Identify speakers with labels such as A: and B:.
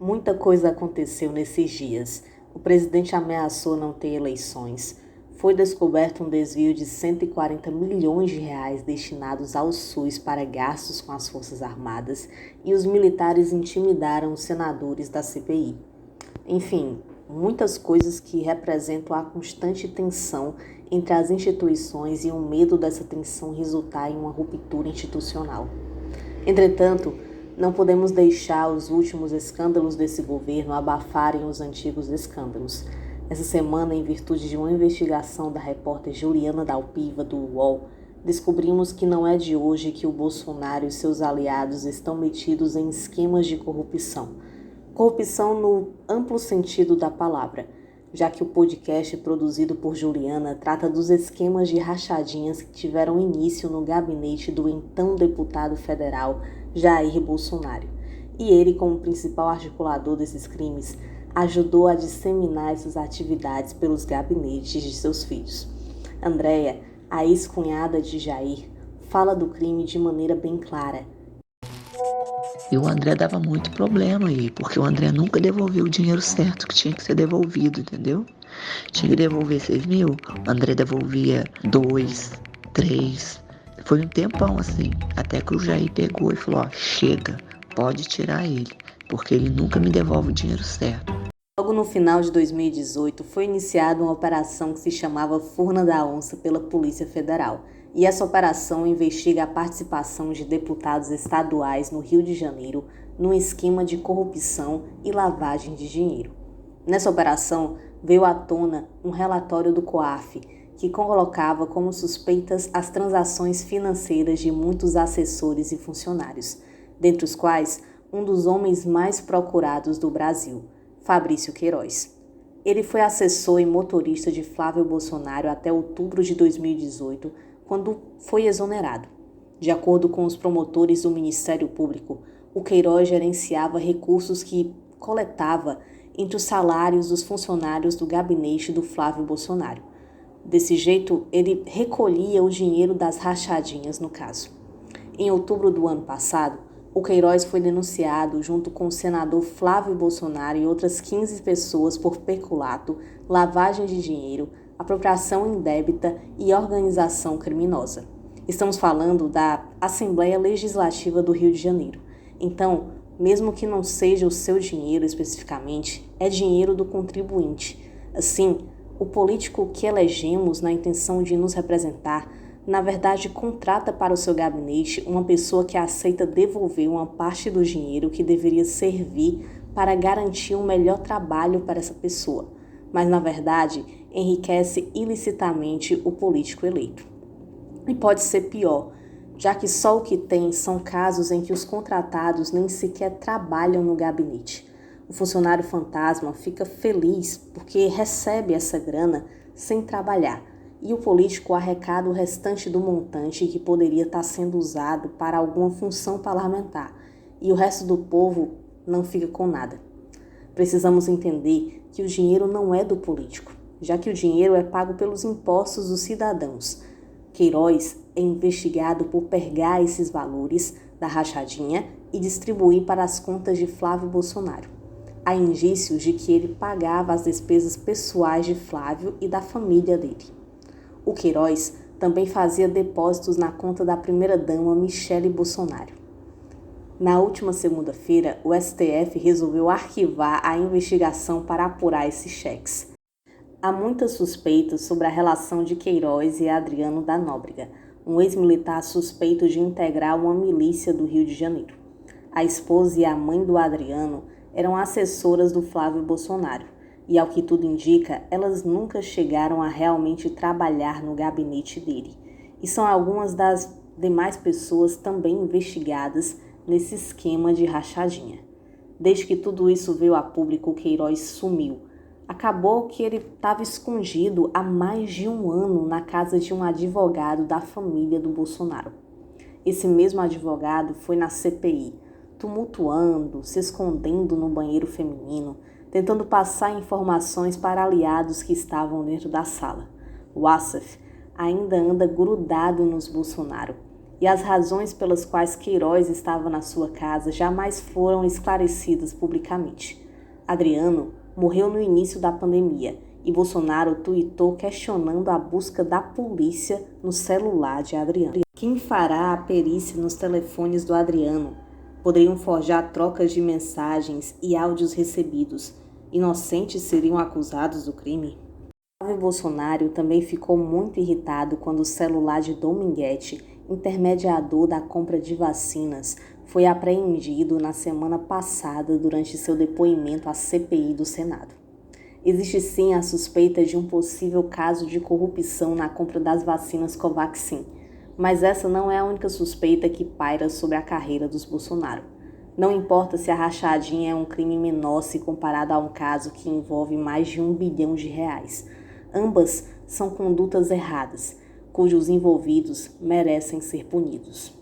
A: Muita coisa aconteceu nesses dias. O presidente ameaçou não ter eleições. Foi descoberto um desvio de 140 milhões de reais destinados ao SUS para gastos com as Forças Armadas e os militares intimidaram os senadores da CPI. Enfim, muitas coisas que representam a constante tensão entre as instituições e o medo dessa tensão resultar em uma ruptura institucional. Entretanto, não podemos deixar os últimos escândalos desse governo abafarem os antigos escândalos. Essa semana, em virtude de uma investigação da repórter Juliana Dalpiva, do UOL, descobrimos que não é de hoje que o Bolsonaro e seus aliados estão metidos em esquemas de corrupção. Corrupção no amplo sentido da palavra, já que o podcast produzido por Juliana trata dos esquemas de rachadinhas que tiveram início no gabinete do então deputado federal Jair Bolsonaro. E ele, como principal articulador desses crimes, ajudou a disseminar essas atividades pelos gabinetes de seus filhos. Andréia, a ex-cunhada de Jair, fala do crime de maneira bem clara.
B: E o André dava muito problema aí, porque o André nunca devolveu o dinheiro certo que tinha que ser devolvido, entendeu? Tinha que devolver 6 mil, o André devolvia 2, 3. Foi um tempão assim, até que o Jair pegou e falou, chega, pode tirar ele, porque ele nunca me devolve o dinheiro certo.
A: Logo no final de 2018, foi iniciada uma operação que se chamava Furna da Onça pela Polícia Federal. E essa operação investiga a participação de deputados estaduais no Rio de Janeiro num esquema de corrupção e lavagem de dinheiro. Nessa operação, veio à tona um relatório do COAF, que colocava como suspeitas as transações financeiras de muitos assessores e funcionários, dentre os quais um dos homens mais procurados do Brasil, Fabrício Queiroz. Ele foi assessor e motorista de Flávio Bolsonaro até outubro de 2018, quando foi exonerado. De acordo com os promotores do Ministério Público, o Queiroz gerenciava recursos que coletava entre os salários dos funcionários do gabinete do Flávio Bolsonaro. Desse jeito, ele recolhia o dinheiro das rachadinhas no caso. Em outubro do ano passado, o Queiroz foi denunciado junto com o senador Flávio Bolsonaro e outras 15 pessoas por peculato, lavagem de dinheiro, apropriação indébita e organização criminosa. Estamos falando da Assembleia Legislativa do Rio de Janeiro. Então, mesmo que não seja o seu dinheiro especificamente, é dinheiro do contribuinte. Assim, o político que elegemos na intenção de nos representar, na verdade, contrata para o seu gabinete uma pessoa que aceita devolver uma parte do dinheiro que deveria servir para garantir um melhor trabalho para essa pessoa, mas, na verdade, enriquece ilicitamente o político eleito. E pode ser pior, já que só o que tem são casos em que os contratados nem sequer trabalham no gabinete. O funcionário fantasma fica feliz porque recebe essa grana sem trabalhar, e o político arrecada o restante do montante que poderia estar sendo usado para alguma função parlamentar, e o resto do povo não fica com nada. Precisamos entender que o dinheiro não é do político, já que o dinheiro é pago pelos impostos dos cidadãos. Queiroz é investigado por pegar esses valores da rachadinha e distribuir para as contas de Flávio Bolsonaro. Há indícios de que ele pagava as despesas pessoais de Flávio e da família dele. O Queiroz também fazia depósitos na conta da primeira-dama Michele Bolsonaro. Na última segunda-feira, o STF resolveu arquivar a investigação para apurar esses cheques. Há muitas suspeitas sobre a relação de Queiroz e Adriano da Nóbrega, um ex-militar suspeito de integrar uma milícia do Rio de Janeiro. A esposa e a mãe do Adriano eram assessoras do Flávio Bolsonaro, e ao que tudo indica, elas nunca chegaram a realmente trabalhar no gabinete dele. E são algumas das demais pessoas também investigadas nesse esquema de rachadinha. Desde que tudo isso veio a público, o Queiroz sumiu. Acabou que ele estava escondido há mais de um ano na casa de um advogado da família do Bolsonaro. Esse mesmo advogado foi na CPI, tumultuando, se escondendo no banheiro feminino, tentando passar informações para aliados que estavam dentro da sala. O Assaf ainda anda grudado nos Bolsonaro e as razões pelas quais Queiroz estava na sua casa jamais foram esclarecidas publicamente. Adriano morreu no início da pandemia e Bolsonaro tuitou questionando a busca da polícia no celular de Adriano. Quem fará a perícia nos telefones do Adriano? Poderiam forjar trocas de mensagens e áudios recebidos. Inocentes seriam acusados do crime? Flávio Bolsonaro também ficou muito irritado quando o celular de Dominguete, intermediador da compra de vacinas, foi apreendido na semana passada durante seu depoimento à CPI do Senado. Existe sim a suspeita de um possível caso de corrupção na compra das vacinas Covaxin, mas essa não é a única suspeita que paira sobre a carreira dos Bolsonaro. Não importa se a rachadinha é um crime menor se comparado a um caso que envolve mais de R$1 bilhão. Ambas são condutas erradas, cujos envolvidos merecem ser punidos.